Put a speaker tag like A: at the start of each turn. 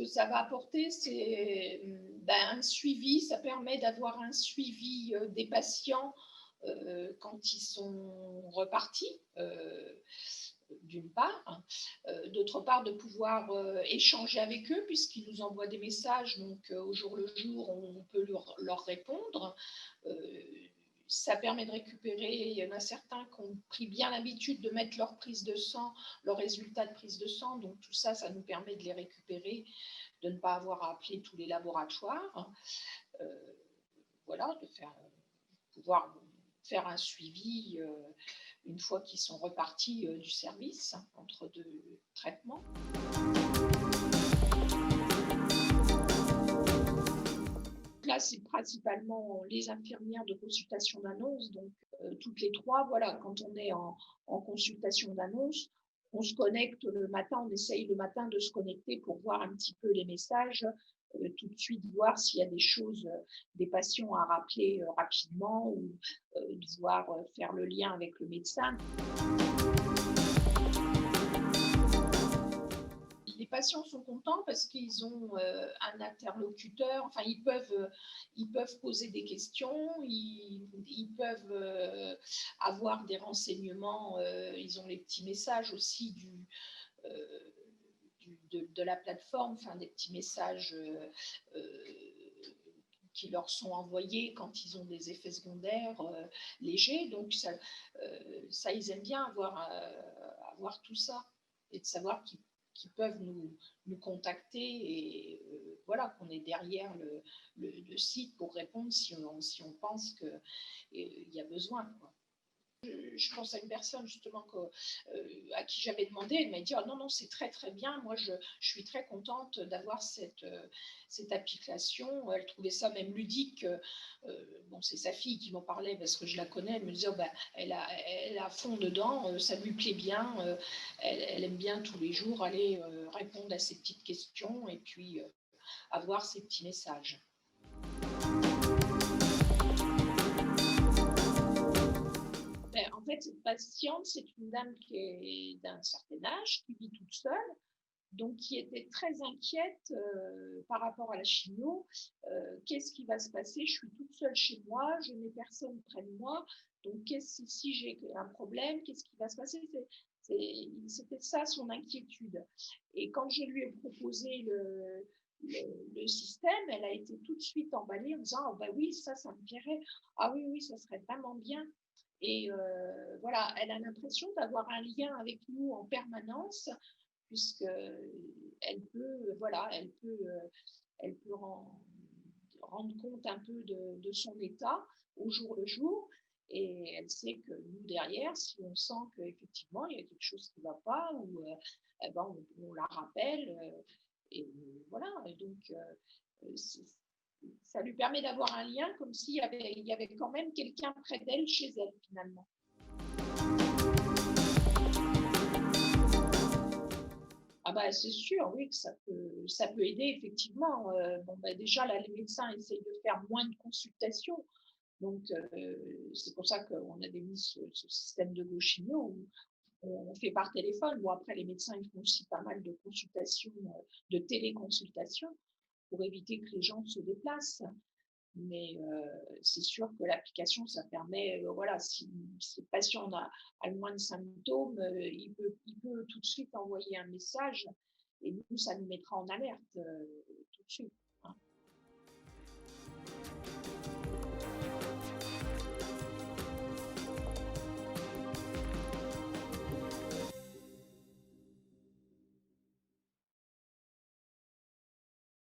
A: que ça va apporter, c'est un suivi. Ça permet d'avoir un suivi des patients quand ils sont repartis, d'une part. D'autre part, de pouvoir échanger avec eux, puisqu'ils nous envoient des messages, donc au jour le jour, on peut leur répondre. Ça permet de récupérer, il y en a certains qui ont pris bien l'habitude de mettre leur prise de sang, leurs résultats de prise de sang, donc tout ça, ça nous permet de les récupérer, de ne pas avoir à appeler tous les laboratoires. Voilà, pouvoir faire un suivi une fois qu'ils sont repartis du service, entre deux traitements. Là, c'est principalement les infirmières de consultation d'annonce, donc toutes les trois, voilà, quand on est en consultation d'annonce, on se connecte le matin, on essaye le matin de se connecter pour voir un petit peu les messages, tout de suite voir s'il y a des choses, des patients à rappeler rapidement ou devoir faire le lien avec le médecin. Les patients sont contents parce qu'ils ont un interlocuteur, enfin ils peuvent poser des questions, ils peuvent avoir des renseignements, ils ont les petits messages aussi de la plateforme, enfin des petits messages qui leur sont envoyés quand ils ont des effets secondaires légers. Donc ça, ils aiment bien avoir tout ça et de savoir qu'ils peuvent nous contacter et voilà, qu'on est derrière le site pour répondre si on pense qu'il y a besoin, quoi. Je pense à une personne justement à qui j'avais demandé, elle m'a dit oh, non, non, c'est très très bien, moi je suis très contente d'avoir cette application. Elle trouvait ça même ludique. Bon, c'est sa fille qui m'en parlait parce que je la connais, elle me disait oh, bah, elle a fond dedans, ça lui plaît bien, elle aime bien tous les jours aller répondre à ces petites questions et puis avoir ces petits messages. En fait, cette patiente, c'est une dame qui est d'un certain âge, qui vit toute seule, donc qui était très inquiète par rapport à la chimio. Qu'est-ce qui va se passer? Je suis toute seule chez moi, je n'ai personne près de moi, donc si j'ai un problème, qu'est-ce qui va se passer? C'était ça son inquiétude. Et quand je lui ai proposé le système, elle a été tout de suite emballée en disant oh, bah oui, ça me plairait. Ah oui, oui, ça serait vraiment bien. Et voilà, elle a l'impression d'avoir un lien avec nous en permanence, puisque elle peut rendre compte un peu de son état au jour le jour. Et elle sait que nous, derrière, si on sent qu'effectivement, il y a quelque chose qui ne va pas, ou eh ben, on la rappelle. Et voilà, et donc ça lui permet d'avoir un lien comme s'il y avait quand même quelqu'un près d'elle, chez elle, finalement. Ah bah, c'est sûr, oui, que ça peut aider effectivement. Bon, bah, déjà, là, les médecins essayent de faire moins de consultations. Donc, c'est pour ça qu'on avait mis ce système de GoChimio où on fait par téléphone. Bon, après, les médecins, ils font aussi pas mal de consultations, de téléconsultations pour éviter que les gens se déplacent. Mais c'est sûr que l'application, ça permet, voilà, si le patient a le moins de symptômes, il peut tout de suite envoyer un message et nous, ça nous mettra en alerte tout de suite.